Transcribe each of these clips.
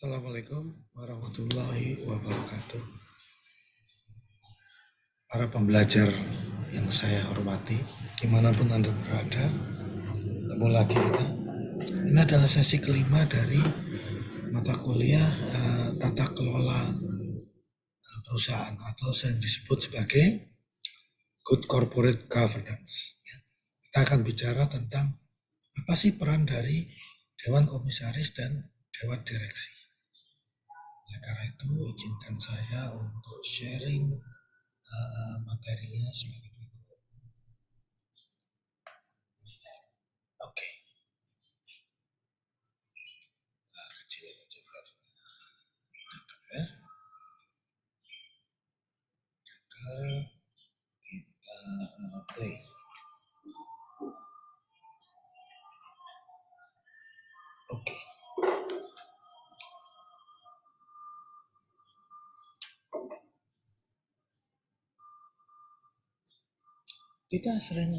Assalamualaikum warahmatullahi wabarakatuh. Para pembelajar yang saya hormati, dimanapun Anda berada, ketemu lagi kita. Ini adalah sesi kelima dari mata kuliah tata kelola perusahaan atau sering disebut sebagai Good Corporate Governance. Kita akan bicara tentang apa sih peran dari Dewan Komisaris dan Dewan Direksi. Karena itu izinkan saya untuk sharing materinya sebagai berikut. Oke. Kecilin aja biar ya. Kita play. Oke. Kita sering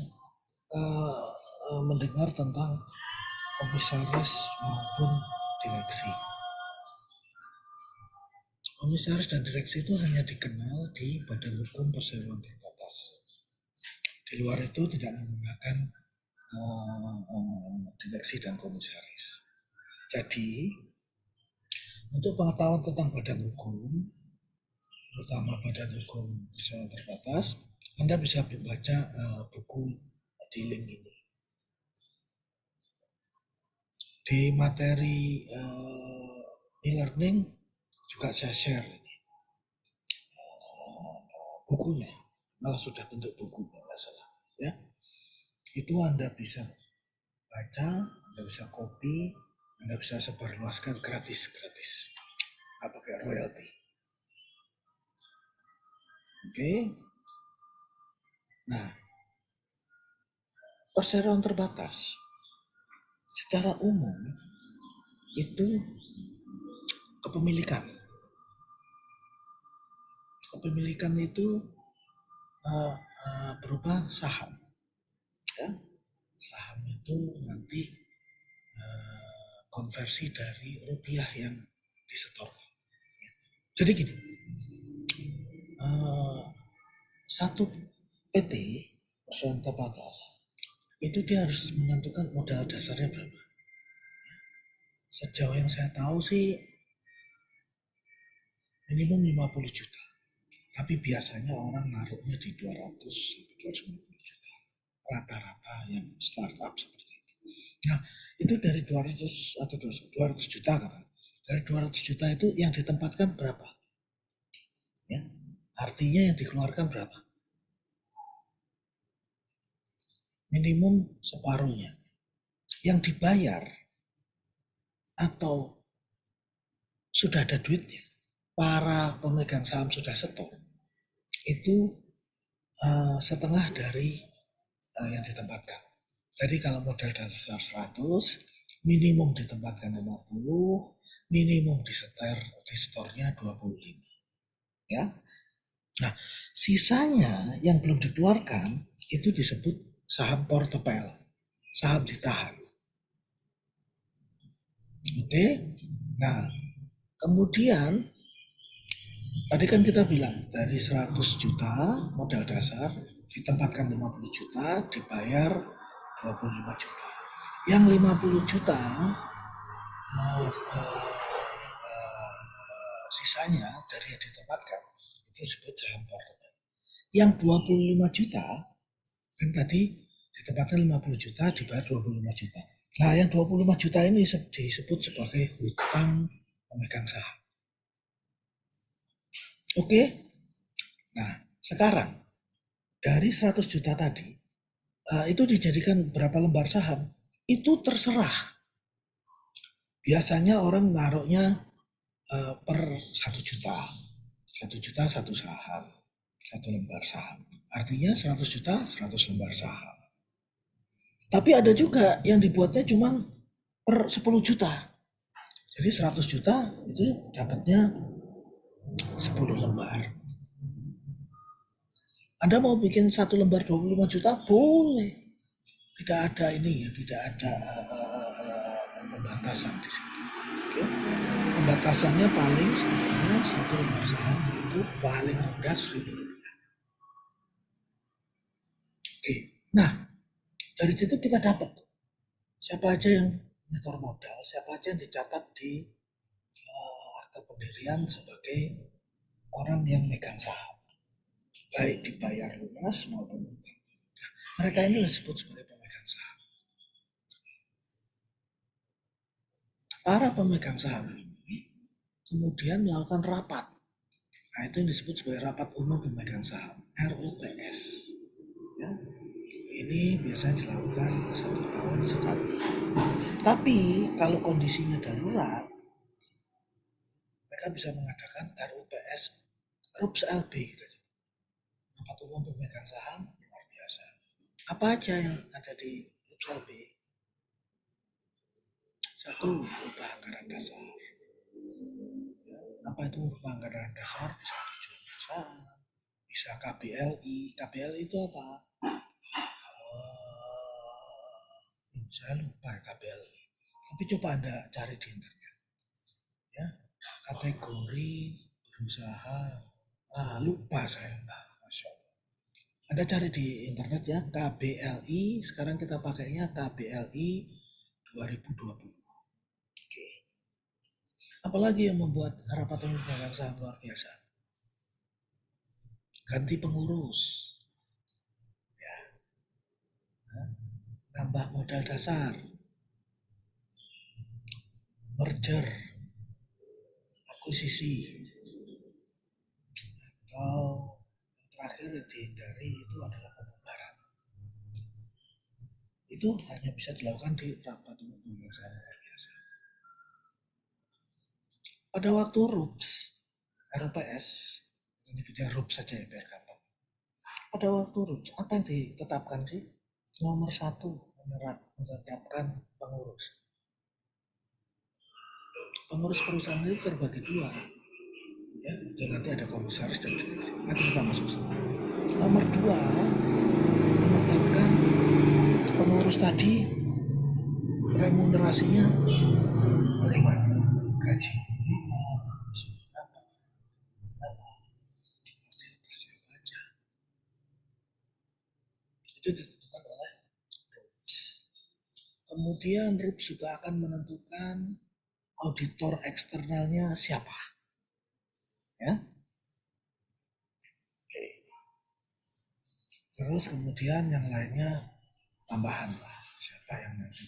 mendengar tentang komisaris maupun direksi. Komisaris dan direksi itu hanya dikenal di Badan Hukum Perseroan Terbatas. Di luar itu tidak menggunakan direksi dan komisaris. Jadi, untuk pengetahuan tentang badan hukum, terutama Badan Hukum Perseroan Terbatas, Anda bisa membaca buku di link ini. Di materi e-learning juga saya share bukunya, malah sudah bentuk buku nggak salah ya. Itu Anda bisa baca, Anda bisa copy, Anda bisa sebarluaskan gratis, nggak pakai royalti. Oke. Nah, perseroan terbatas secara umum itu kepemilikan. Kepemilikan itu berupa saham. Ya. Saham itu nanti konversi dari rupiah yang disetorkan. Jadi gini, satu PT perseroan terbatas itu dia harus menentukan modal dasarnya berapa. Sejauh yang saya tahu sih minimum 50 juta. Tapi biasanya orang naruhnya di 200 sampai 250 juta. Rata-rata yang startup seperti itu. Nah, itu dari 200 atau 200 juta kan? Dari 200 juta itu yang ditempatkan berapa? Ya. Artinya yang dikeluarkan berapa? Minimum separuhnya. Yang dibayar atau sudah ada duitnya, para pemegang saham sudah setor, itu setengah dari yang ditempatkan. Jadi kalau modal dasar 100, minimum ditempatkan 50, minimum disetornya 25. Ya. Nah, sisanya yang belum dikeluarkan itu disebut saham portopel, saham ditahan. Oke. Nah, kemudian tadi kan kita bilang dari 100 juta modal dasar ditempatkan 50 juta, dibayar 25 juta. Yang 50 juta sisanya dari yang ditempatkan itu disebut saham portfolio. Yang 25 juta kan tadi ditempatkan 50 juta, dibayar 25 juta. Nah, yang 25 juta ini disebut sebagai hutang pemegang saham. Oke. Nah, sekarang dari 100 juta tadi itu dijadikan berapa lembar saham? Itu terserah. Biasanya orang naruhnya per 1 juta. 1 juta satu saham, satu lembar saham. Artinya 100 juta 100 lembar saham. Tapi ada juga yang dibuatnya cuma per 10 juta. Jadi 100 juta itu dapatnya 10 lembar. Anda mau bikin satu lembar 25 juta? Boleh. Tidak ada ini ya, tidak ada pembatasan di situ. Oke. Batasannya paling sebenarnya satu lembar saham itu paling rendah Rp1.000. Oke, nah dari situ kita dapat siapa aja yang nyetor modal, siapa aja yang dicatat di akta pendirian sebagai orang yang megang saham, baik dibayar lunas maupun bukan. Nah, mereka ini disebut sebagai pemegang saham. Para pemegang saham ini kemudian melakukan rapat. Nah, itu yang disebut sebagai rapat umum pemegang saham, RUPS. Ya. Ini biasanya dilakukan 1 tahun sekali. Tapi kalau kondisinya darurat, mereka bisa mengadakan RUPS, RUPS LB gitu. Rapat umum pemegang saham luar biasa. Apa aja yang ada di RUPS LB? Satu, berupa anggaran dasar. Apa itu berupa anggaran dasar? Bisa tujuan perusahaan, bisa KBLI. KBLI itu apa? Saya lupa KBLI. Tapi coba Anda cari di internet. Ya, kategori berusaha. Lupa saya. Masya Allah. Anda cari di internet ya, KBLI. Sekarang kita pakainya KBLI 2020. Oke. Apalagi yang membuat rapat umum pemegang saham luar biasa? Ganti pengurus. Ya. Tambah modal dasar. Merger. Akuisisi. Atau terakhir yang dihindari itu adalah pembubaran. Itu hanya bisa dilakukan di rapat umum pemegang saham luar biasa. Pada waktu RUPS, menyebutnya RUPS saja ya biar gampang. Pada waktu RUPS, apa yang ditetapkan sih? Nomor 1, menetapkan pengurus. Pengurus perusahaan itu terbagi 2. Ya, dan nanti ada komisaris dan direksi. Nanti kita masuk sana. Nomor 2, menetapkan pengurus tadi remunerasinya bagaimana? Gaji. Fasilitas apa aja. Itu ditentukan oleh RUPS. Kemudian RUPS juga akan menentukan auditor eksternalnya siapa. Ya. Oke. Terus kemudian yang lainnya tambahan lah. Siapa yang nanti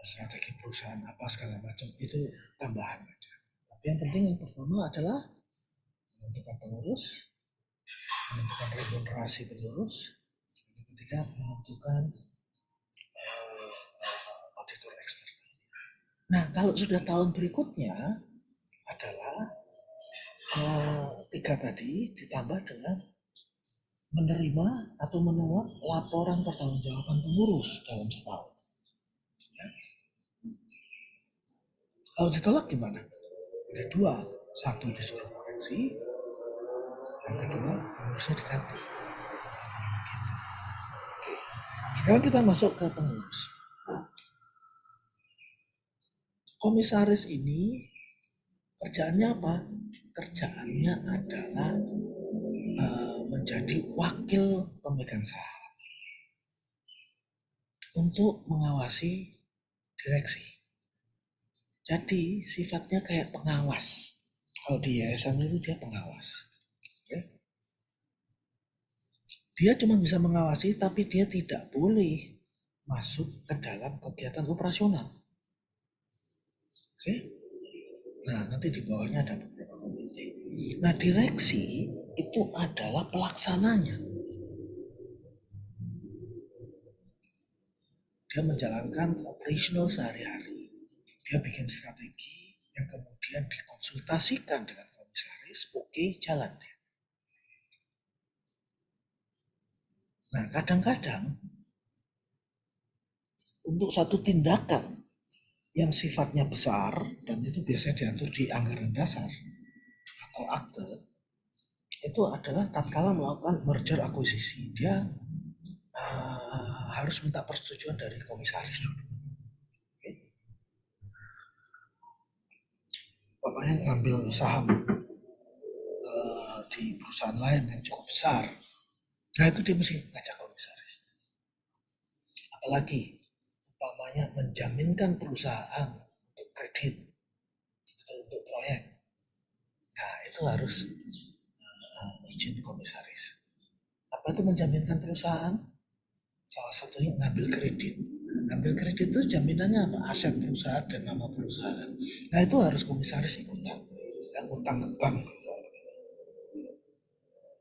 strategi perusahaan apa segala macam itu tambahan aja. Tapi yang penting yang pertama adalah menentukan pengurus, menentukan remunerasi pengurus, yang ketiga menentukan auditor eksternal. Nah, kalau sudah tahun berikutnya adalah 3 tadi ditambah dengan menerima atau menolak laporan pertanggungjawaban pengurus dalam setahun. Ya. Kalau ditolak gimana? Ada 2, 1 disuruh koreksi, yang kedua pengurusnya diganti. Gitu. Sekarang kita masuk ke pengurus. Komisaris ini kerjaannya apa? Kerjaannya adalah menjadi wakil pemegang saham untuk mengawasi direksi. Jadi sifatnya kayak pengawas. Kalau di yayasan itu dia pengawas. Okay. Dia cuma bisa mengawasi, tapi dia tidak boleh masuk ke dalam kegiatan operasional. Oke. Nah, nanti di bawahnya ada beberapa komite. Nah, direksi itu adalah pelaksananya. Dia menjalankan operasional sehari-hari. Dia bikin strategi yang kemudian dikonsultasikan dengan komisaris, oke, jalan deh. Nah, kadang-kadang untuk satu tindakan yang sifatnya besar, dan itu biasanya diatur di anggaran dasar atau akte, itu adalah tatkala melakukan merger akuisisi. Dia harus minta persetujuan dari komisaris dulu. Okay. umpamanya ngambil saham di perusahaan lain yang cukup besar. Nah itu dia mesti ngajak komisaris. Apalagi umpamanya menjaminkan perusahaan untuk kredit atau untuk proyek. Nah itu harus izin komisaris. Apa itu menjaminkan perusahaan? Salah satunya ngambil kredit. Ngambil kredit itu jaminannya apa? Aset perusahaan dan nama perusahaan. Nah itu harus komisaris ikutan. Yang utang ke bank.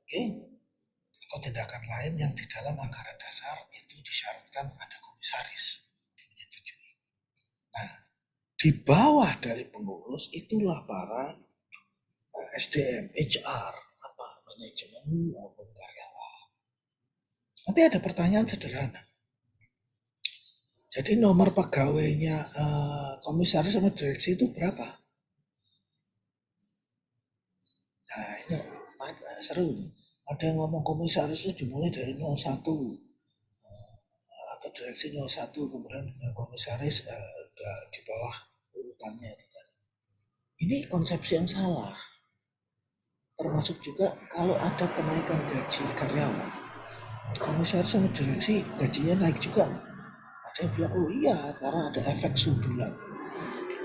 Oke. Atau tindakan lain yang di dalam anggaran dasar itu disyaratkan ada komisaris menyetujui. Nah, di bawah dari pengurus itulah para SDM, HR, manajemen maupun karyawan. Nanti ada pertanyaan sederhana. Jadi nomor pegawainya komisaris sama direksi itu berapa? Nah ini seru nih. Ada yang ngomong komisaris itu dimulai dari 01 atau direksi 01, kemudian komisaris di bawah urutannya itu tadi. Ini konsepsi yang salah. Termasuk juga kalau ada kenaikan gaji karyawan, komisaris sama direksi gajinya naik juga. Ada yang bilang, oh iya karena ada efek sundulan.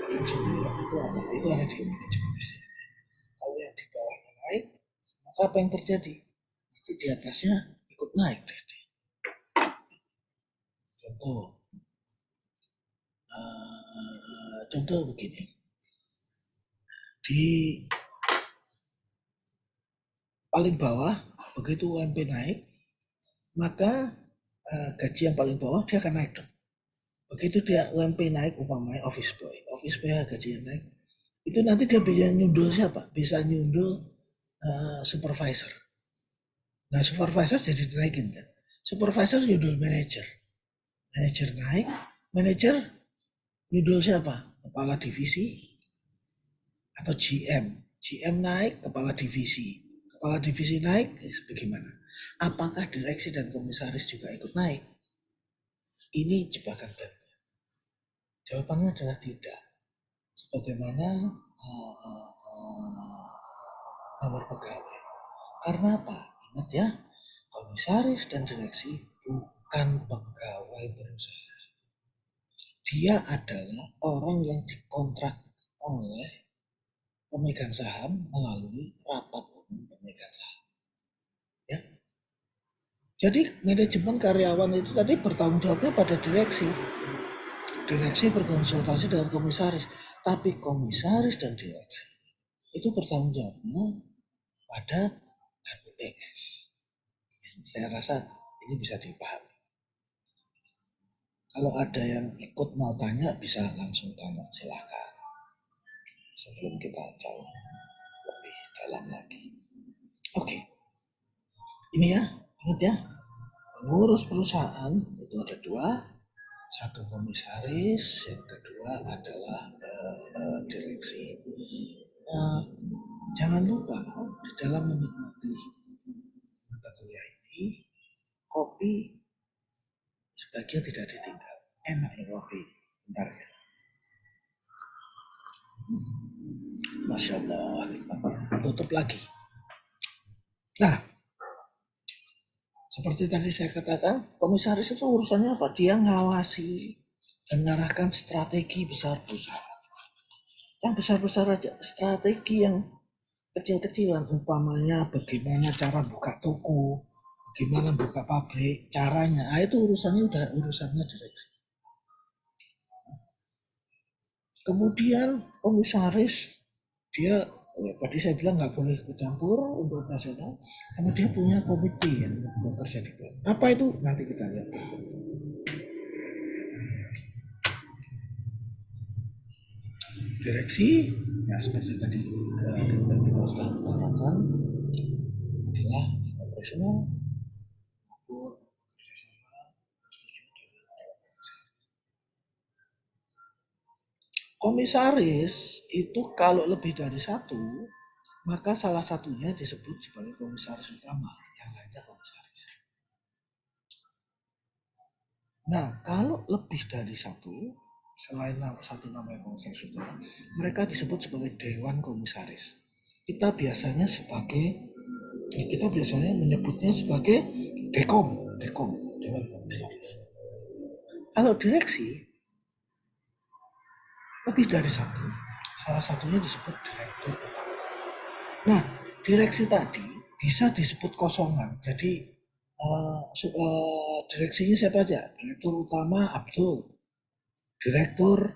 Efek sundulan itu apa? Itu ada di manajemen SDM. Kalau yang di bawahnya naik, maka apa yang terjadi? Nanti di atasnya ikut naik. Contoh begini, di paling bawah begitu UMP naik, maka gaji yang paling bawah dia akan naik dong. Begitu dia UMP naik, umpamanya office boy gajinya naik, itu nanti dia bisa nyundul siapa? Bisa nyundul supervisor. Nah supervisor jadi dinaikin kan. Supervisor nyundul manager naik, manager nyundul siapa? Kepala divisi atau GM naik, kepala divisi naik, bagaimana? Apakah direksi dan komisaris juga ikut naik? Ini jebakan bank. Jawabannya adalah tidak. Sebagaimana nomor pegawai. Karena apa? Ingat ya, komisaris dan direksi bukan pegawai perusahaan. Dia adalah orang yang dikontrak oleh pemegang saham melalui rapat umum pemegang saham. Ya. Jadi manajemen karyawan itu tadi bertanggung jawabnya pada direksi. Direksi berkonsultasi dengan komisaris, tapi komisaris dan direksi itu bertanggung jawabnya pada RUPS. Saya rasa ini bisa dipahami. Kalau ada yang ikut mau tanya bisa langsung tanya, silakan. Sebelum kita jauh lebih dalam lagi. Oke. Ini ya, ingat ya. Pengurus perusahaan itu ada dua. Satu komisaris, yang kedua adalah direksi. Jangan lupa di dalam menikmati mata kuliah ini, kopi sebagian tidak ditinggal. Enak nih kopi, bentar ya. Masya Allah, tutup lagi. Nah, seperti tadi saya katakan, komisaris itu urusannya apa? Dia ngawasi dan mengarahkan strategi besar perusahaan. Yang besar-besar aja, strategi yang kecil-kecilan, umpamanya bagaimana cara buka toko, bagaimana buka pabrik, caranya. Nah, itu urusannya direksi. Kemudian komisaris, dia tadi saya bilang nggak boleh ikut campur untuk operasional, karena dia punya komite yang bekerja di bawah. Apa itu? Nanti kita lihat. Direksi, ya seperti tadi kita sudah katakan, adalah operasional maupun kerjasama setuju dengan komisaris itu kalau lebih dari satu, maka salah satunya disebut sebagai komisaris utama, yang lainnya komisaris. Nah, kalau lebih dari satu, selain satu nama komisaris utama, mereka disebut sebagai Dewan Komisaris. Kita biasanya menyebutnya sebagai Dekom, Dewan Komisaris. Kalau direksi lebih dari satu, salah satunya disebut direktur utama. Nah, direksi tadi bisa disebut kosongan. Jadi direksinya siapa aja? Direktur utama Abdul, direktur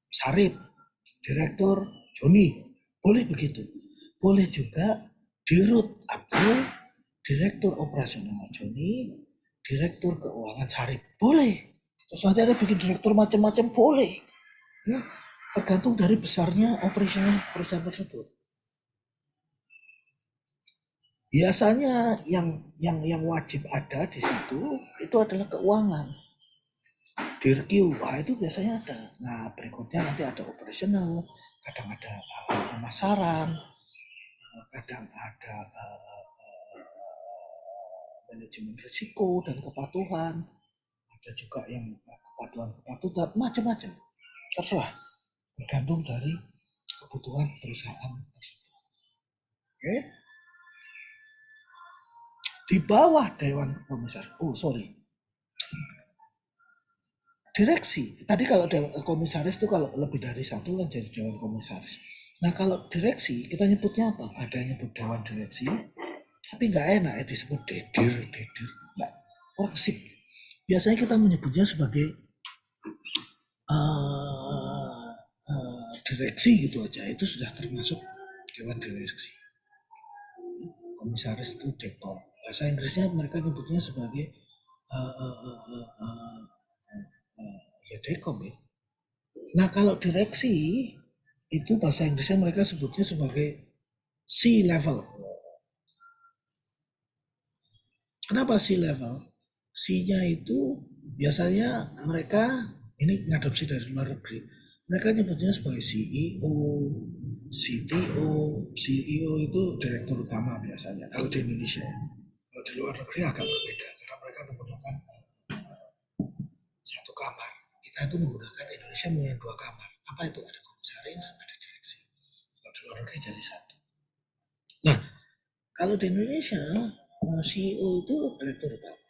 Sarip, direktur Joni, boleh begitu. Boleh juga Dirut Abdul, direktur operasional Joni, direktur keuangan Sarip, boleh. Terus nanti ada bikin direktur macam-macam, boleh. Ya, tergantung dari besarnya operasional perusahaan tersebut. Biasanya yang wajib ada di situ itu adalah keuangan. Dirq, itu biasanya ada. Nah, berikutnya nanti ada operasional, kadang ada pemasaran, kadang ada manajemen risiko dan kepatuhan, ada juga yang kepatuhan, macam-macam. Terserah, tergantung dari kebutuhan perusahaan tersebut. Oke. Di bawah Dewan Komisaris, direksi. Tadi kalau komisaris itu kalau lebih dari satu kan jadi Dewan Komisaris. Nah kalau direksi kita nyebutnya apa? Ada yang nyebut Dewan Direksi, tapi nggak enak ya disebut dedir. Nggak, persib. Biasanya kita menyebutnya sebagai direksi gitu aja. Itu sudah termasuk Dewan Direksi. Komisaris itu dekom. Bahasa Inggrisnya mereka nyebutnya sebagai ya dekom ya. Nah kalau direksi itu bahasa Inggrisnya mereka sebutnya sebagai C-level. Kenapa C-level? C-nya itu biasanya mereka ini ngadopsi dari luar negeri. Mereka nyebutnya sebagai CEO, CTO. CEO itu direktur utama biasanya. Kalau di Indonesia, kalau di luar negeri agak berbeda karena mereka menggunakan satu kamar. Kita itu menggunakan Indonesia menggunakan 2 kamar. Apa itu? Ada komisaris, ada direksi. Kalau di luar negeri jadi satu. Nah, kalau di Indonesia CEO itu direktur utama.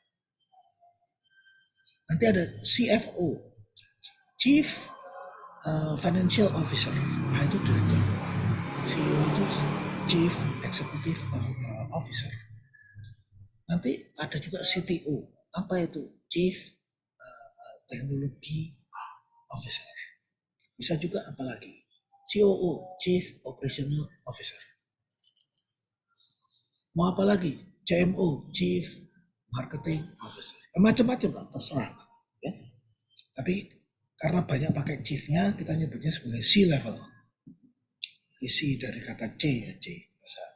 Nanti ada CFO, Chief Financial Officer. Nah itu direktur. CEO itu Chief Executive Officer. Nanti ada juga CTO. Apa itu? Chief Technology Officer. Bisa juga apa lagi? COO, Chief Operational Officer. Mau apa lagi? CMO, Chief Marketing Officer. Macam-macam lah, terserah. Ya. Tapi karena banyak pakai chiefnya, kita nyebutnya sebagai C-level. Isi dari kata C ya,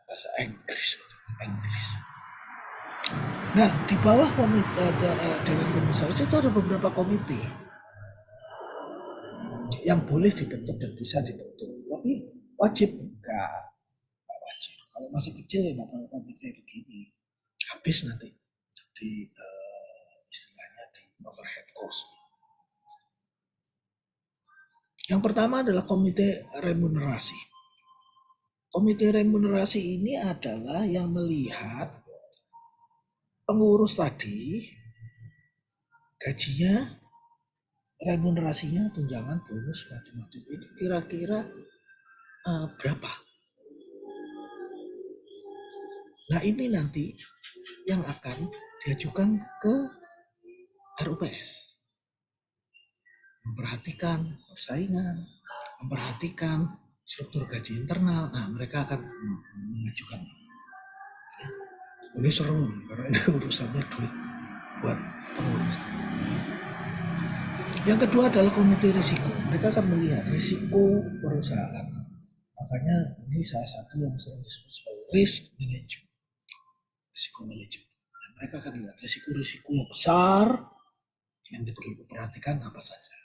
bahasa Inggris. Nah, di bawah Dewan Komisaris itu ada beberapa komite yang boleh dibentuk dan bisa dibentuk. Tapi wajib enggak wajib. Kalau masih kecil ya bakal komite begini. Habis nanti di istilahnya di overhead cost. Yang pertama adalah komite remunerasi. Komite remunerasi ini adalah yang melihat pengurus tadi gajinya, remunerasinya, tunjangan, bonus, macam-macam ini kira-kira berapa. Nah ini nanti yang akan diajukan ke RUPS. Memperhatikan persaingan, memperhatikan struktur gaji internal. Nah mereka akan mengajukan. Ini seru karena ini urusannya duit buat pengurus. Yang kedua adalah komite risiko. Mereka akan melihat risiko perusahaan. Makanya ini salah satu yang sering disebut sebagai risk management. Risiko manajemen. Mereka akan lihat risiko-risiko yang besar yang perlu diperhatikan apa saja.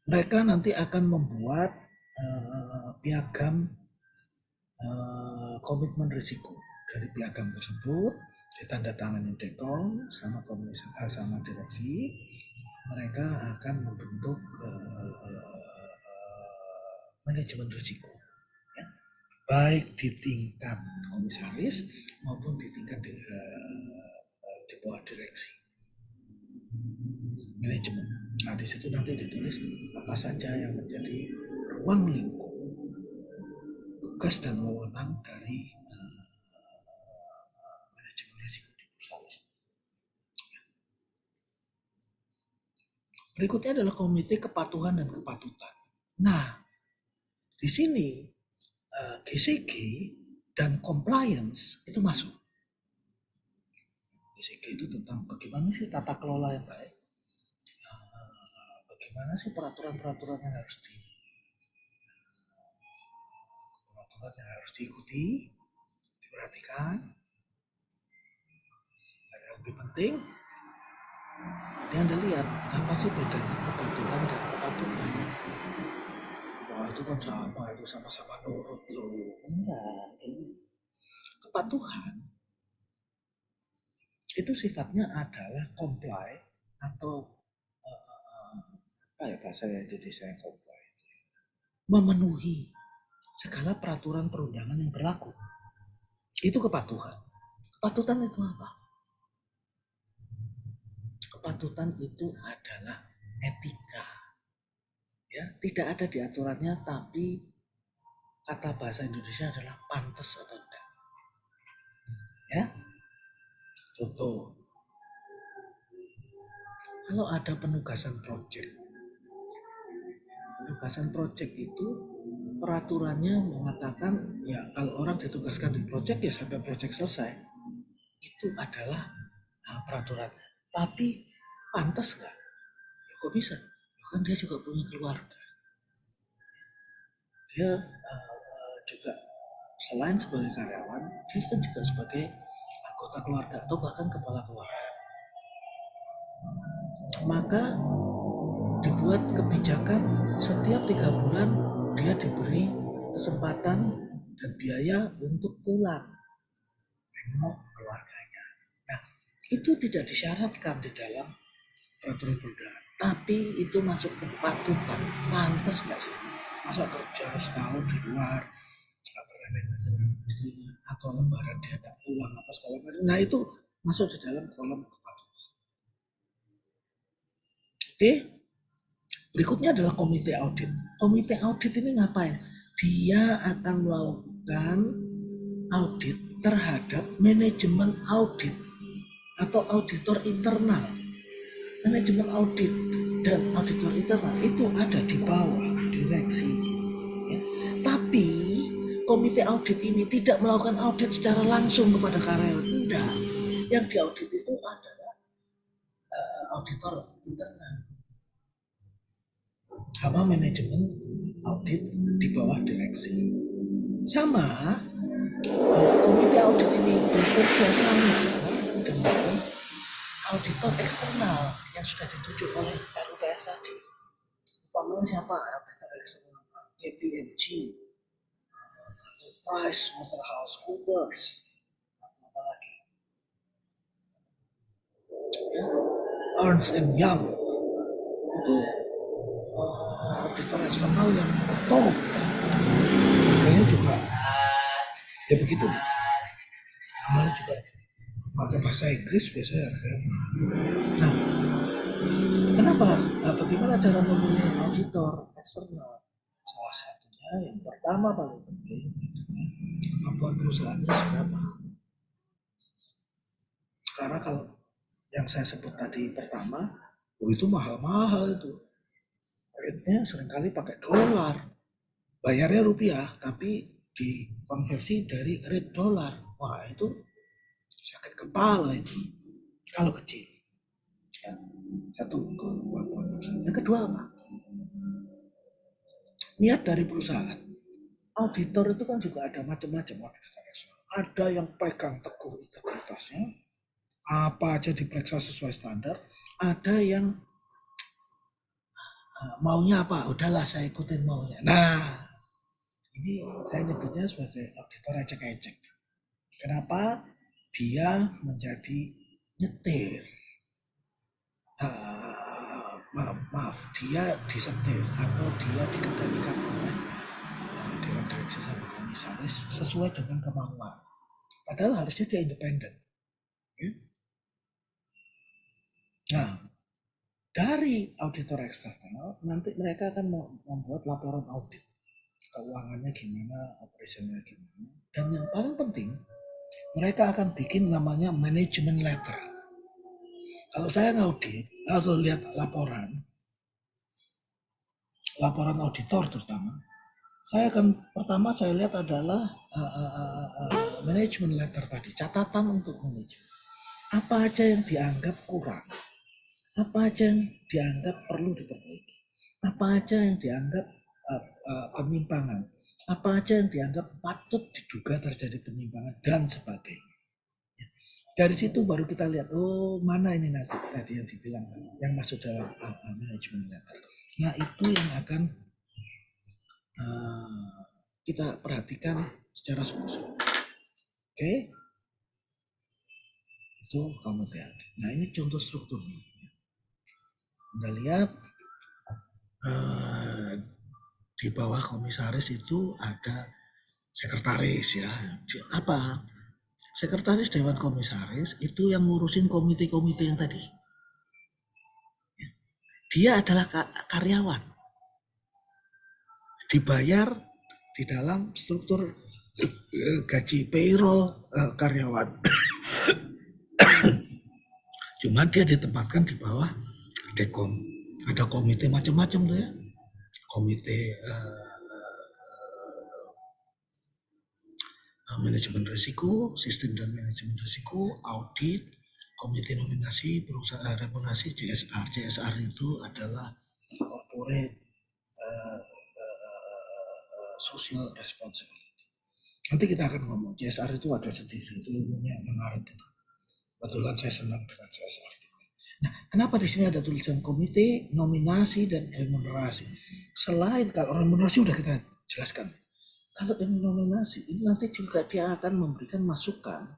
Mereka nanti akan membuat piagam komitmen risiko. dari piagam tersebut ditandatangani Dekon sama sama direksi. Mereka akan membentuk manajemen risiko, ya. Baik di tingkat komisaris maupun di tingkat di bawah direksi manajemen. Nah, di situ nanti ditulis apa saja yang menjadi ruang lingkup tugas dan wewenang dari manajemen risiko di perusahaan. Berikutnya adalah komite kepatuhan dan kepatutan. Nah, di sini GCG dan compliance itu masuk. GCG itu tentang bagaimana sih tata kelola yang baik, bagaimana sih peraturan-peraturan yang harus diikuti, diperhatikan. Dan yang lebih penting, dia Anda lihat apa sih bedanya kepatuhan dan kepatutan. Wah, itu kan sama, itu sama-sama nurut loh. Enggak, kepatuhan itu sifatnya adalah comply atau apa ya bahasa Indonesia yang comply, memenuhi segala peraturan perundangan yang berlaku. Itu kepatuhan. Kepatutan itu apa? Kepatutan itu adalah etika. Ya, tidak ada di aturannya, tapi kata bahasa Indonesia adalah pantas atau tidak. Ya, contoh, kalau ada penugasan proyek itu peraturannya mengatakan ya kalau orang ditugaskan di proyek ya sampai proyek selesai, itu adalah peraturannya. Tapi pantas nggak? Ya, kok bisa? Ya, kan dia juga punya keluarga. Dia juga selain sebagai karyawan, dia kan juga sebagai anggota keluarga atau bahkan kepala keluarga. Maka dibuat kebijakan setiap 3 bulan dia diberi kesempatan dan biaya untuk pulang nengok keluarganya. Nah, itu tidak disyaratkan di dalam peraturan perundangan, tapi itu masuk ke kepatutan. Pantas nggak sih masa kerja setahun di luar nggak pernah nengok dengan istrinya, atau lebaran dia nggak pulang apa segala macam. Nah, itu masuk di dalam kolom kepatutan. Oke. Berikutnya adalah komite audit. Komite audit ini ngapain? Dia akan melakukan audit terhadap manajemen audit atau auditor internal. Manajemen audit dan auditor internal itu ada di bawah direksi. Ya. Tapi komite audit ini tidak melakukan audit secara langsung kepada karyawan. Tidak. Yang diaudit itu adalah auditor internal sama manajemen audit di bawah direksi. Sama komite audit ini bekerja sama dengan auditor eksternal yang sudah ditunjuk oleh RUPS tadi. Umpamanya siapa? Auditor eksternal KPMG, PricewaterhouseCoopers, apa lagi? Ernst & Young itu auditor eksternal yang top. Kayaknya juga ya begitu. Namanya juga pakai bahasa Inggris biasanya. Nah, kenapa? Bagaimana cara memilih auditor eksternal? Salah satunya yang pertama paling penting kemampuan perusahaannya seberapa. Karena kalau yang saya sebut tadi pertama, itu mahal-mahal itu. Rate-nya seringkali pakai dolar. Bayarnya rupiah, tapi dikonversi dari rate dolar. Wah, itu sakit kepala itu. Kalau kecil. Ya, satu kemampuan. Yang kedua apa? Niat dari perusahaan. Auditor itu kan juga ada macam-macam. Ada yang pegang teguh integritasnya, apa aja diperiksa sesuai standar. Ada yang maunya apa, udahlah saya ikutin maunya. Nah, ini saya nyebutnya sebagai auditor ecek-ecek. Kenapa dia menjadi nyetir? Maaf, dia disetir atau dia dikendalikan oleh dewan direksi sama komisaris sesuai dengan kemauan. Padahal harusnya dia independen. Ya. Nah, dari auditor eksternal nanti mereka akan membuat laporan audit. Keuangannya gimana, operasionalnya gimana. Dan yang paling penting, mereka akan bikin namanya management letter. Kalau saya ngaudit atau lihat laporan auditor terutama, saya akan pertama saya lihat adalah management letter tadi, catatan untuk manajemen. Apa aja yang dianggap kurang, apa aja yang dianggap perlu diperbaiki, apa aja yang dianggap penyimpangan, apa aja yang dianggap patut diduga terjadi penyimpangan dan sebagainya. Dari situ baru kita lihat, oh mana ini nanti tadi yang dibilang yang masuk dalam manajemen letter. Nah itu yang akan kita perhatikan secara sungguh-sungguh. Oke, itu kemudian. Nah ini contoh strukturnya. Anda lihat di bawah komisaris itu ada sekretaris ya. Apa? Sekretaris Dewan Komisaris itu yang ngurusin komite-komite yang tadi. Dia adalah karyawan. Dibayar di dalam struktur gaji payroll karyawan. Cuman dia ditempatkan di bawah Dekom. Ada komite macam-macam tuh ya. Komite manajemen risiko, sistem dan manajemen risiko, audit, komite nominasi, perusahaan remunerasi, CSR. CSR itu adalah corporate social responsibility. Nanti kita akan ngomong CSR itu ada sendiri, itu ilmunya menarik itu. Kebetulan saya senang dengan CSR juga. Nah, kenapa di sini ada tulisan komite nominasi dan remunerasi? Selain kalau remunerasi udah kita jelaskan. Kalau yang nominasi ini nanti juga dia akan memberikan masukan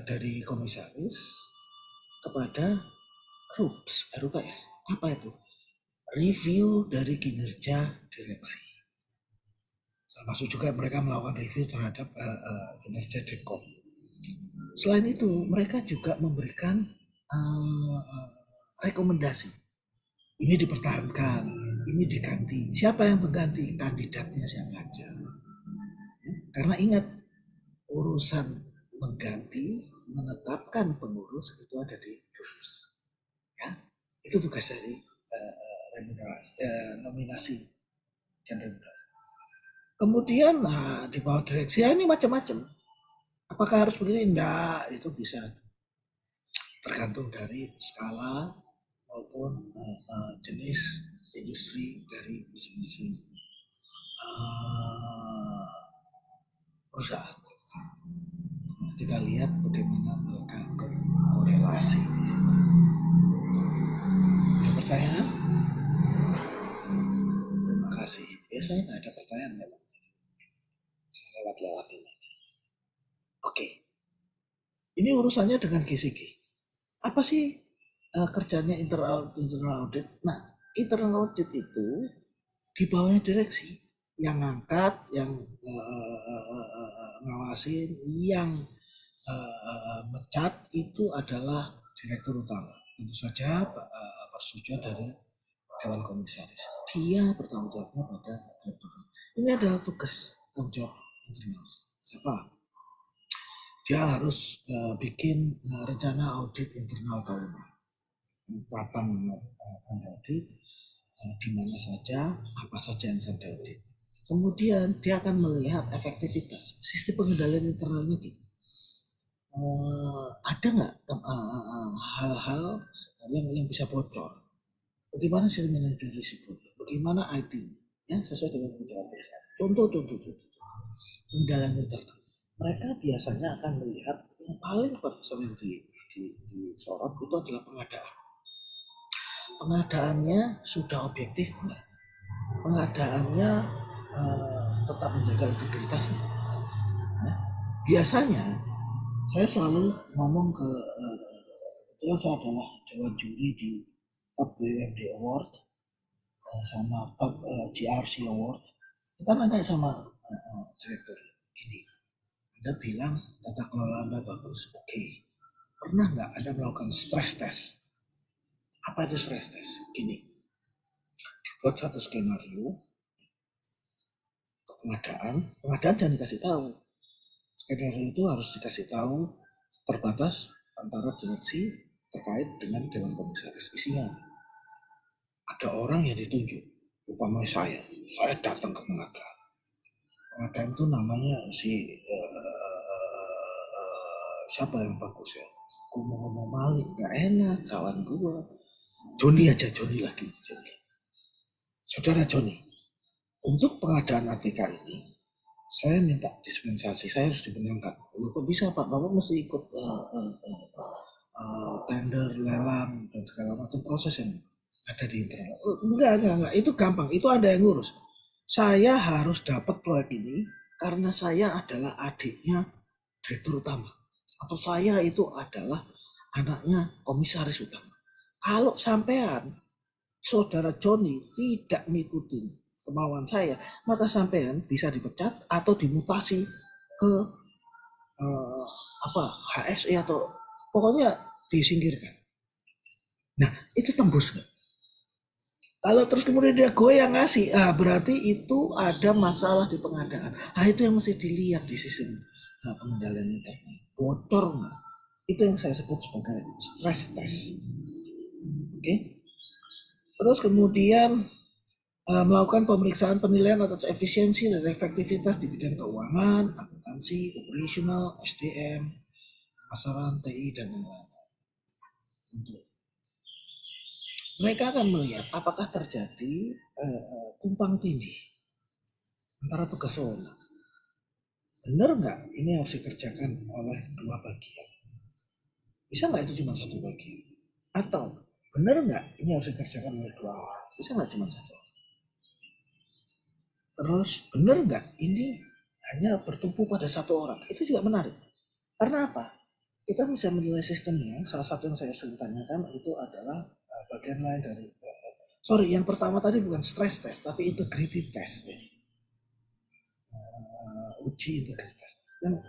dari komisaris kepada RUPS. Apa itu? Review dari kinerja direksi. Termasuk juga mereka melakukan review terhadap kinerja Dekom. Selain itu, mereka juga memberikan rekomendasi. Ini dipertahankan, ini diganti. Siapa yang mengganti? Kandidatnya siapa aja. Karena ingat, urusan mengganti, menetapkan pengurus itu ada di RUPS. Ya, itu tugas dari nominasi dan remunerasi. Kemudian di bawah direksi ini macam-macam. Apakah harus begini? Enggak, itu bisa tergantung dari skala maupun jenis industri dari masing-masing perusahaan. Kita lihat bagaimana mereka berkorelasi. Ada pertanyaan? Terima kasih. Biasanya nggak ada pertanyaan ya Pak. Saya lewat-lewatin aja. Oke. Ini urusannya dengan GCG. Apa sih kerjanya internal audit? Nah, internal audit itu di bawahnya direksi yang ngangkat, yang ngawasin, yang mencat itu adalah direktur utama. Tentu saja persetujuan dari Dewan Komisaris. Dia bertanggung jawabnya pada direktur. Ini adalah tugas tanggung jawab internal. Siapa? Dia harus bikin rencana audit internal tahunan. Kapan akan audit, di mana saja, apa saja yang akan diaudit. Kemudian dia akan melihat efektivitas sistem pengendalian internalnya gitu. Ada nggak hal-hal yang bisa bocor? Bagaimana sistem manajemen risiko? Bagaimana IT? Ya, sesuai dengan kebutuhan. Contoh. Pengendalian internal. Mereka biasanya akan melihat yang paling sering disorot itu adalah pengadaan. Pengadaannya sudah objektif nggak? Pengadaannya tetap menjaga integritasnya. Biasanya saya selalu ngomong ke kebetulan saya adalah dewan juri di Pub BUMD Award sama Pub GRC Award. Kita nanya sama direktur gini, Anda bilang tata kelola Anda bagus, oke. Pernah nggak Anda melakukan stress test? Apa itu stress test? Gini, buat satu skenario pengadaan jangan dikasih tahu. Skenario itu harus dikasih tahu terbatas antara direksi terkait dengan dewan komisaris. Isinya ada orang yang ditunjuk, umpamanya saya datang ke pengadaan. Pengadaan itu namanya siapa yang bagus ya? Gue mau ngomong Malik, gak enak, kawan gue. Joni aja, Joni lagi. Joni. Saudara Joni, untuk pengadaan ATK ini, saya minta dispensasi, saya harus dibenarkan. Kok bisa Pak? Bapak mesti ikut tender, lelang, dan segala macam proses yang ada di internal. Enggak. Itu gampang, itu ada yang ngurus. Saya harus dapat proyek ini karena saya adalah adiknya direktur utama. Atau saya itu adalah anaknya komisaris utama. Kalau sampean saudara Joni tidak ngikutin kemauan saya, maka sampean bisa dipecat atau dimutasi ke HSE atau pokoknya disingkirkan. Nah, itu tembus nggak? Kalau terus kemudian dia goyang ngasih, berarti itu ada masalah di pengadaan. Itu yang mesti dilihat di sistem pengendalian internal. Bocor nggak? Itu yang saya sebut sebagai stress test. Oke. Terus kemudian melakukan pemeriksaan penilaian atas efisiensi dan efektivitas di bidang keuangan, akuntansi, operasional, SDM, pasaran, TI, dan lain-lain. Mereka akan melihat apakah terjadi tumpang tindih antara tugas wewenang. Benar nggak ini harus dikerjakan oleh dua bagian? Bisa nggak itu cuma satu bagian? Atau benar nggak ini harus dikerjakan oleh dua orang? Bisa nggak cuma satu? Terus benar nggak ini hanya bertumpu pada satu orang? Itu juga menarik. Karena apa? Kita bisa menilai sistemnya. Salah satu yang saya sering tanyakan itu adalah bagian lain dari yang pertama tadi bukan stress test, tapi integrity test. Uji integritas.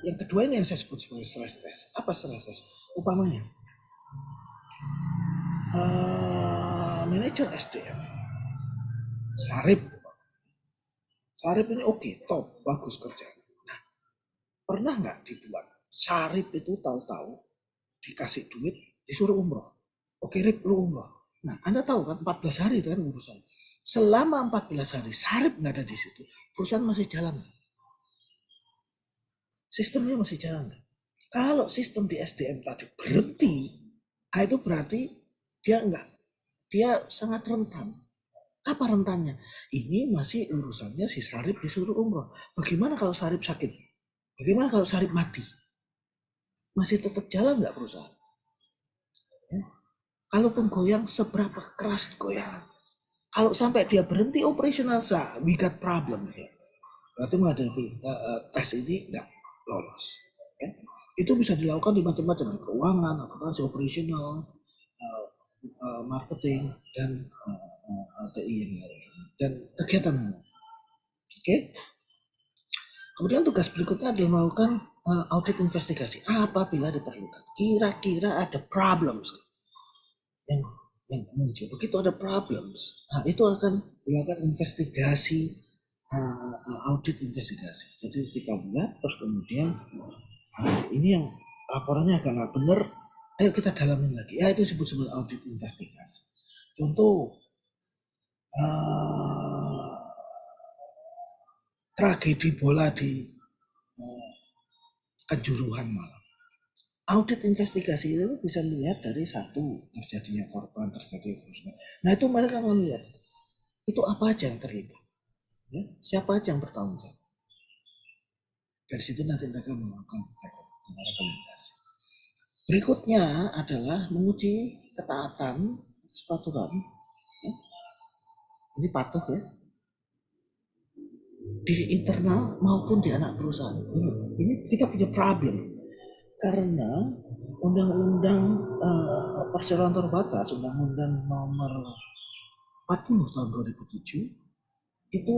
Yang kedua ini yang saya sebut sebagai stress test. Apa stress test? Umpamanya, manajer SDM, Sarip ini oke, top, bagus kerjanya. Nah, pernah nggak dibuat Sarip itu tahu-tahu dikasih duit, disuruh umroh. Oke, Rip, lu umroh. Nah, Anda tahu kan 14 hari itu kan urusan. Selama 14 hari Sarip nggak ada di situ, perusahaan masih jalan. Sistemnya masih jalan. Kalau sistem di SDM tadi berhenti, itu berarti dia sangat rentan. Apa rentannya? Ini masih urusannya si Sarip disuruh umroh. Bagaimana kalau Sarip sakit? Bagaimana kalau Sarip mati? Masih tetap jalan nggak perusahaan? Ya. Kalaupun goyang, seberapa keras goyangan? Kalau sampai dia berhenti operasional, we got problem. Ya. Berarti menghadapi tes ini nggak lolos. Ya. Itu bisa dilakukan di macam-macam, di keuangan, akuntansi, operasional, marketing, dan TI yang lain, dan kegiatan yang lain. Oke. Kemudian tugas berikutnya adalah melakukan audit investigasi apabila diperlukan. Kira-kira ada problems yang muncul. Begitu ada problems, itu akan dilakukan investigasi, audit investigasi. Jadi kita lihat, terus kemudian ini yang laporannya agak nggak benar, ayo kita dalamin lagi. Itu disebut sebagai audit investigasi. Contoh tragedi bola di Kanjuruhan malam. Audit investigasi itu bisa melihat dari satu, terjadinya korban, terjadi kerusakan. Nah itu mereka melihat itu apa aja yang terlibat, ya? Siapa aja yang bertanggung jawab. Dari situ nanti mereka melakukan rekomendasi. Berikutnya adalah menguji ketaatan peraturan. Ya. Ini patuh ya. di internal maupun di anak perusahaan. Ini kita punya problem karena undang-undang perseroan terbatas, undang-undang nomor 40 tahun 2007 itu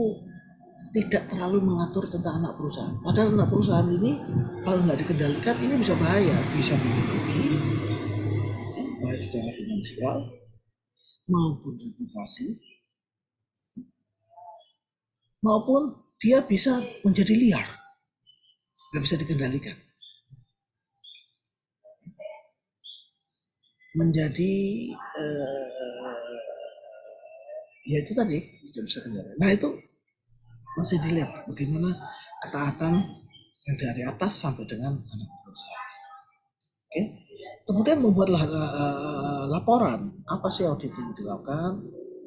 tidak terlalu mengatur tentang anak perusahaan. Padahal anak perusahaan ini kalau nggak dikendalikan ini bisa bahaya, bisa bikin rugi, baik secara finansial maupun reputasi, maupun dia bisa menjadi liar, nggak bisa dikendalikan, menjadi ya itu tadi tidak bisa kendalikan. Nah itu masih dilihat bagaimana ketaatan yang dari atas sampai dengan anak perusahaan. Oke. Kemudian membuatlah laporan apa sih audit yang dilakukan,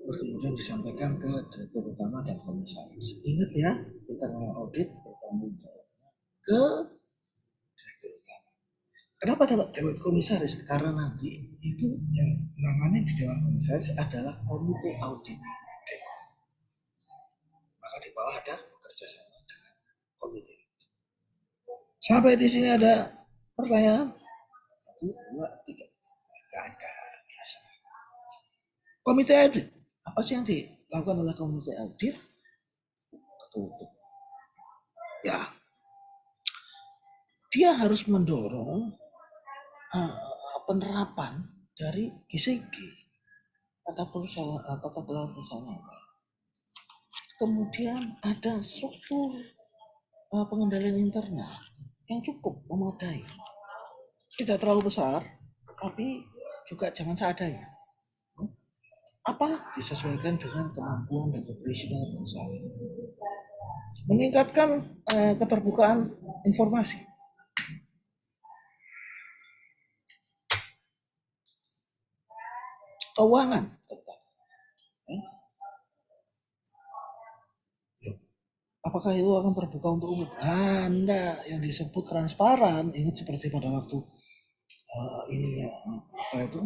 terus kemudian disampaikan ke direktur utama dan komisaris. Ingat ya, kita mau audit bertanggung jawab ke direktur utama. Kenapa dapat dewan komisaris? Karena nanti itu yang namanya di dewan komisaris adalah komite audit. Maka di bawah ada bekerja sama dengan komite. Sampai di sini ada pertanyaan? 1, 2, 3. Tidak ada, biasa. Komite audit. Apa sih yang dilakukan oleh komite audit? Tertutup. Ya, dia harus mendorong penerapan dari GCG, tata kelola perusahaan. Kemudian ada struktur pengendalian internal yang cukup memadai. Tidak terlalu besar, tapi juga jangan seadanya. Apa? Disesuaikan dengan kemampuan dan operasional perusahaan. Meningkatkan keterbukaan informasi. Keuangan tetap. Apakah itu akan terbuka untuk umum? Anda yang disebut transparan, ingat seperti pada waktu ini ya, apa itu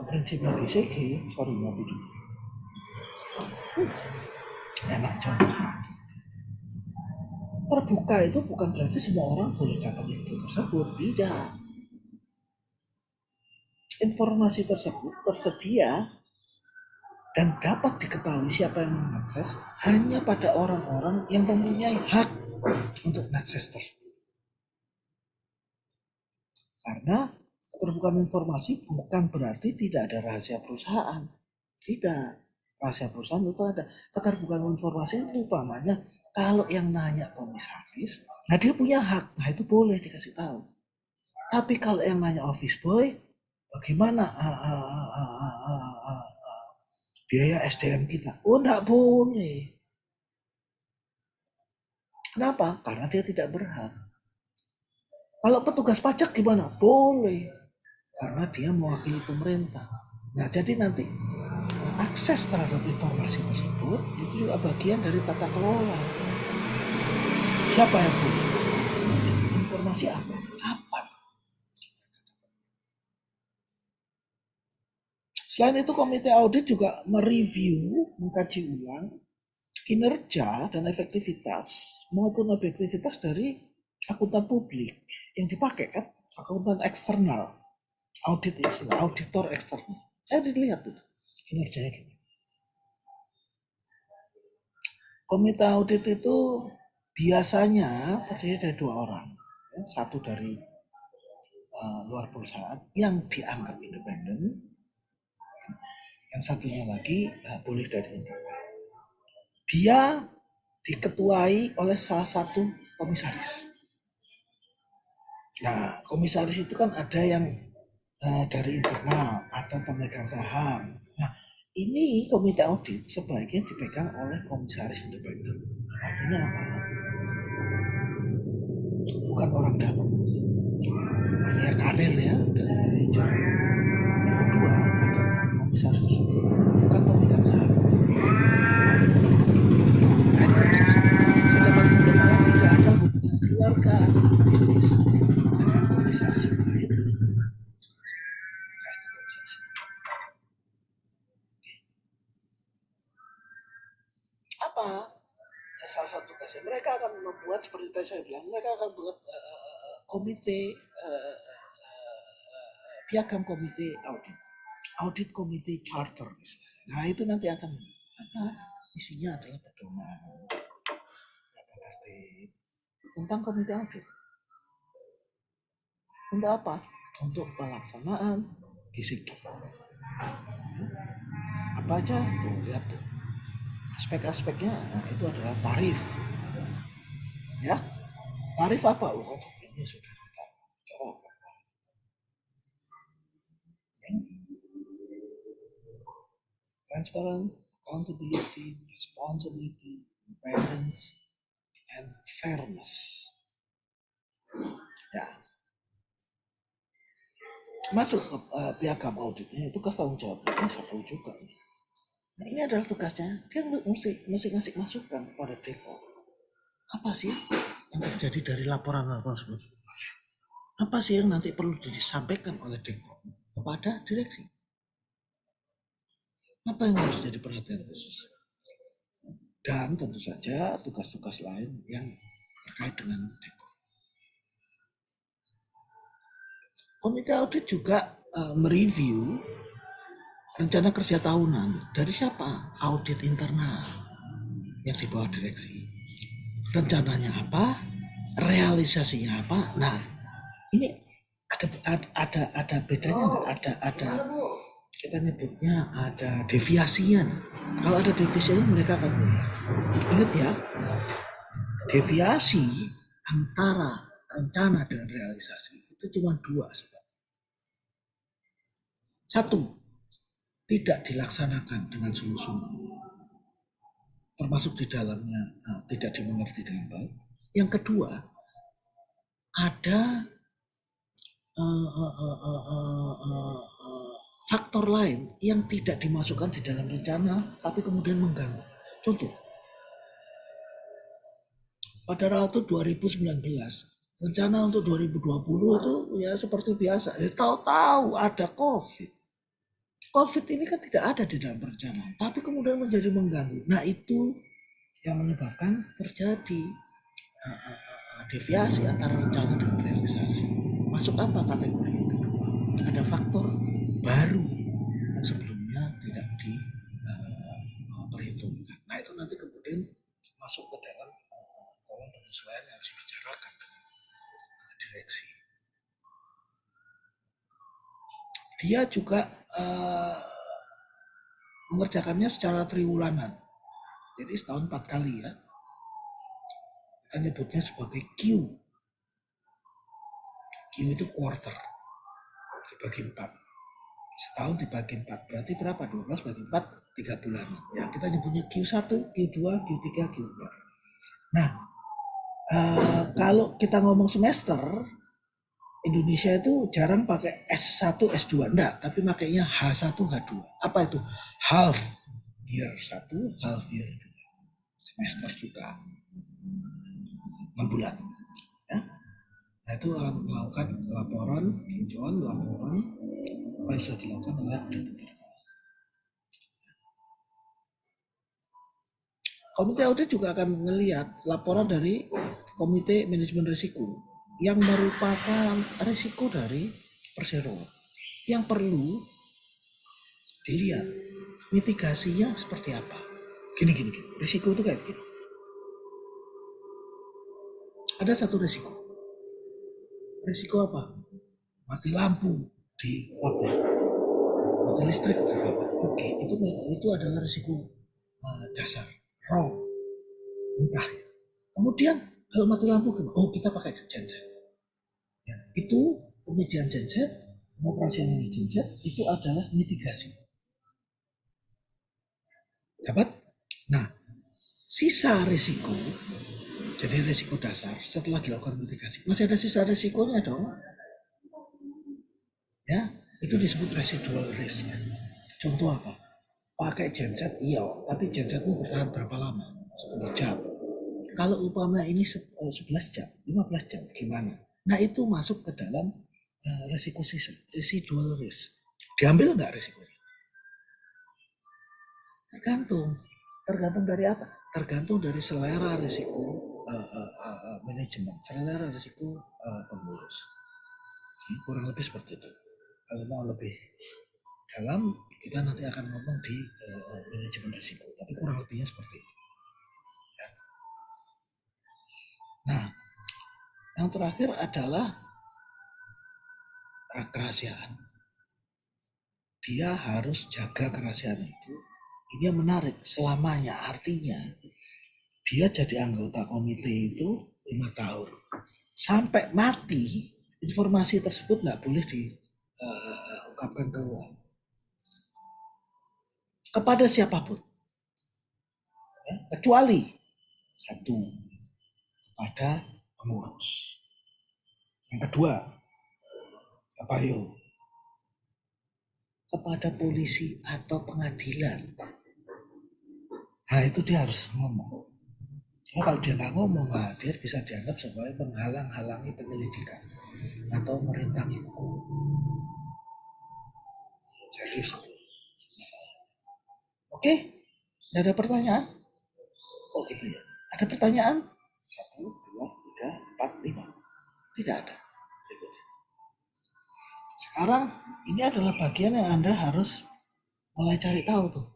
prinsipnya GCG, sorry mati dulu. Enak coba. Terbuka itu bukan berarti semua orang boleh dapat info tersebut, tidak. Informasi tersebut tersedia dan dapat diketahui siapa yang mengakses hanya pada orang-orang yang mempunyai hak untuk mengakses tersebut. Karena keterbukaan informasi bukan berarti tidak ada rahasia perusahaan. Tidak. Rahasia perusahaan itu ada. Keterbukaan informasi itu umpamanya kalau yang nanya komisaris, nah dia punya hak, nah itu boleh dikasih tahu. Tapi kalau yang nanya office boy, bagaimana biaya SDM kita? Oh, enggak boleh. Kenapa? Karena dia tidak berhak. Kalau petugas pajak gimana? Boleh. Karena dia mewakili pemerintah. Nah, jadi nanti akses terhadap informasi tersebut itu juga bagian dari tata kelola. Siapa yang boleh? Informasi apa? Kapan? Selain itu, komite audit juga mereview, mengkaji ulang kinerja dan efektivitas maupun objektivitas dari akuntan publik yang dipakai kan, akuntan eksternal, audit istilah, auditor eksternal. Saya dilihat tuh kinerjanya gini. Komite audit itu biasanya terdiri dari 2 orang, satu dari luar perusahaan yang dianggap independen, yang satunya lagi boleh dari internal. Dia diketuai oleh salah satu komisaris. Nah, komisaris itu kan ada yang dari internal atau pemegang saham. Nah, ini komite audit sebaiknya dipegang oleh komisaris independen. Artinya apa? Bukan orang dalam. Artinya karir ya, dari jauh. Yang kedua, komisaris tersebut bukan pemegang saham. Nah, ini komisaris. Saya dapat mendengar tidak ada hubungan keluarga atau bisnis dengan komisaris yang lain. Apa? salah satu tugasnya mereka akan membuat seperti tadi saya bilang, mereka akan buat komite piagam komite audit komite charter misalnya. Nah itu nanti akan apa isinya adalah pedoman tentang komite audit. Untuk apa? Untuk pelaksanaan GCG. Apa aja? Tuh, lihat tuh. Aspek-aspeknya itu adalah tarif. Ya, tarif apa? Oh, ini sudah kita jawab. Transparent, accountability, responsibility, independence, and fairness. Ya, masuk ke piagam auditnya itu tanggung jawabnya satu juga. Nah ini adalah tugasnya, dia mesti ngasih masukan kepada Deko. Apa sih yang terjadi dari laporan-laporan seperti itu? Apa sih yang nanti perlu disampaikan oleh Deko kepada direksi? Apa yang harus jadi perhatian khusus? Dan tentu saja tugas-tugas lain yang terkait dengan Deko. Komite audit juga mereview rencana kerja tahunan dari siapa? Audit internal yang di bawah direksi. Rencananya apa? Realisasinya apa? Nah, ini ada bedanya nggak? Ada kita nyebutnya ada deviasinya. Kalau ada deviasinya mereka akan ingat ya, deviasi antara rencana dengan realisasi itu cuma dua sebab. Satu, tidak dilaksanakan dengan sungguh-sungguh, termasuk di dalamnya tidak dimengerti dengan baik. Yang kedua, ada faktor lain yang tidak dimasukkan di dalam rencana tapi kemudian mengganggu. Contoh, pada waktu 2019 rencana untuk 2020 itu ya seperti biasa. Tahu-tahu ada COVID. COVID ini kan tidak ada di dalam perencanaan, tapi kemudian menjadi mengganggu. Nah itu yang menyebabkan terjadi deviasi antara rencana dengan realisasi. Masuk apa kategori yang kedua? Ada faktor baru yang sebelumnya tidak diperhitungkan. Nah itu nanti kemudian masuk ke dalam kolom penyesuaian yang harus dibicarakan dengan direksi. Dia juga mengerjakannya secara triwulanan. Jadi setahun 4 kali ya. Kita nyebutnya sebagai Q. Q itu quarter. Dibagi 4. Setahun dibagi 4. Berarti berapa? 12 bagi 4, 3 bulan. Ya kita nyebutnya Q1, Q2, Q3, Q4. Nah, kalau kita ngomong semester, Indonesia itu jarang pakai S1, S2. Enggak, tapi makainya H1, H2. Apa itu? Half year 1, half year 2. Semester juga. 6 bulan. Ya. Nah itu melakukan laporan, tinjauan, laporan apa yang sudah dilakukan oleh auditor. Komite audit juga akan melihat laporan dari Komite Manajemen Risiko yang merupakan risiko dari perseroan yang perlu dilihat mitigasinya seperti apa. Gini. Risiko itu kayak gini. Ada satu risiko. Risiko apa? Mati lampu di pabrik, mati listrik di pabrik. Oke, itu adalah risiko dasar, raw, mentah. Kemudian kalau mati lampu, oh kita pakai genset. Ya, itu penyediaan genset, pengoperasian genset itu adalah mitigasi. Dapat? Nah, sisa risiko, jadi risiko dasar setelah dilakukan mitigasi, masih ada sisa risikonya dong. Ya, itu disebut residual risk. Contoh apa? Pakai genset iya, tapi gensetmu bertahan berapa lama? 10 jam. Kalau upama ini 11 jam, 15 jam, gimana? Nah itu masuk ke dalam resiko sisa, residual risk. Diambil nggak risikonya? Tergantung dari apa? tergantung dari selera risiko manajemen, selera risiko pengurus. Kurang lebih seperti itu. Kalau mau lebih dalam, kita nanti akan ngomong di manajemen risiko, tapi kurang lebihnya seperti itu. Ya. Nah, yang terakhir adalah kerahasiaan. Dia harus jaga kerahasiaan itu. Ini yang menarik, selamanya, artinya dia jadi anggota komite itu 5 tahun. Sampai mati, informasi tersebut nggak boleh diungkapkan keluar kepada siapapun. Ya, kecuali satu, kepada pengurus. Yang kedua, apa yuk? Kepada polisi atau pengadilan. Nah itu dia harus ngomong. Kalau dia nggak ngomong, dia bisa dianggap sebagai menghalang-halangi penyelidikan atau merintangi hukum. Jadi itu masalah. Oke, nggak ada pertanyaan? Oh gitu ya. Ada pertanyaan? 1, 2, 3, 4, 5. Tidak ada. Berikutnya. Sekarang ini adalah bagian yang Anda harus mulai cari tahu tuh.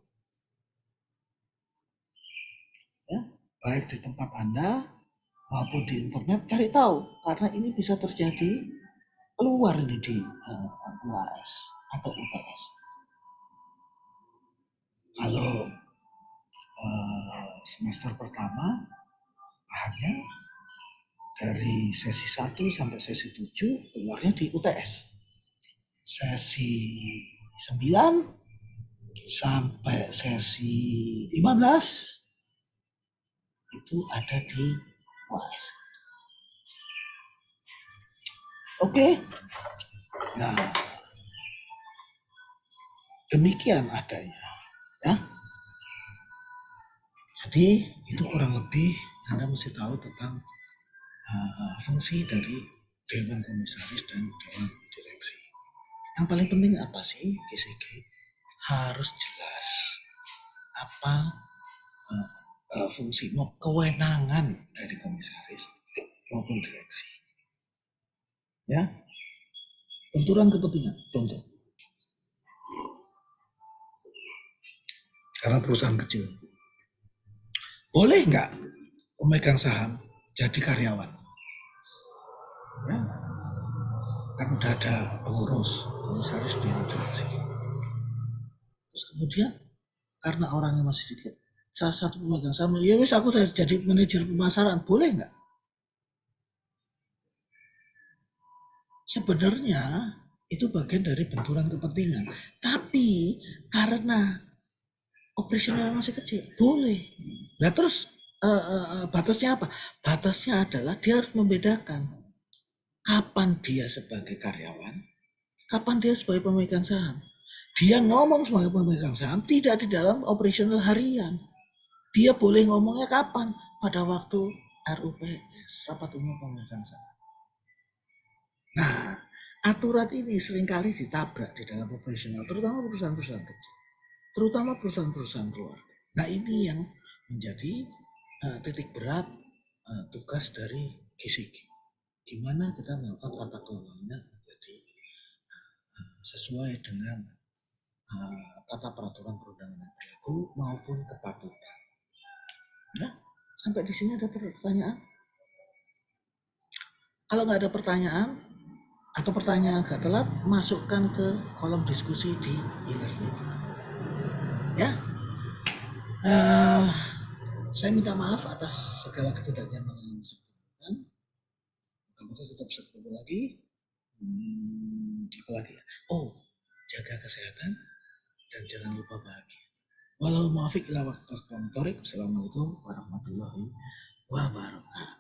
Ya, baik di tempat Anda maupun di internet, cari tahu karena ini bisa terjadi keluar ini di UAS atau UTS. Kalau semester pertama bahannya dari sesi 1 sampai sesi 7 keluarnya di UTS. Sesi 9 sampai sesi 15 itu ada di UAS. Oke. Nah, demikian adanya. Ya. Jadi itu kurang lebih Anda mesti tahu tentang fungsi dari Dewan Komisaris dan Dewan Direksi. Yang paling penting apa sih GCG? Harus jelas apa fungsi kewenangan dari komisaris maupun direksi. Ya, benturan kepentingan. Contoh, karena perusahaan kecil, boleh nggak pemegang saham jadi karyawan? Ya, kan udah ada pengurus, komisaris, direksi. Terus kemudian karena orangnya masih sedikit, salah satu pemegang saham, ya wis aku udah jadi manajer pemasaran, boleh nggak? Sebenarnya itu bagian dari benturan kepentingan. Tapi karena operasional masih kecil, boleh. Nah terus batasnya apa? Batasnya adalah dia harus membedakan kapan dia sebagai karyawan, kapan dia sebagai pemegang saham. Dia ngomong sebagai pemegang saham tidak di dalam operasional harian. Dia boleh ngomongnya kapan? Pada waktu RUPS, rapat umum pemegang saham. Nah, aturan ini seringkali ditabrak di dalam operasional, terutama perusahaan-perusahaan kecil, terutama perusahaan-perusahaan keluarga. Nah, ini yang menjadi titik berat tugas dari GCG. Di mana kita melakukan tata kelolanya menjadi sesuai dengan tata peraturan perundangan yang berlaku maupun kepatutan. Ya, sampai di sini ada pertanyaan? Kalau nggak ada pertanyaan, atau pertanyaan agak telat, masukkan ke kolom diskusi di e-learning. Ya, saya minta maaf atas segala ketidaknyamanan yang saya lakukan. Semoga kita bisa ketemu lagi. Apa lagi? Oh, jaga kesehatan dan jangan lupa bahagia. Walau muafiq ila waqtul thoriq. Assalamualaikum warahmatullahi wabarakatuh.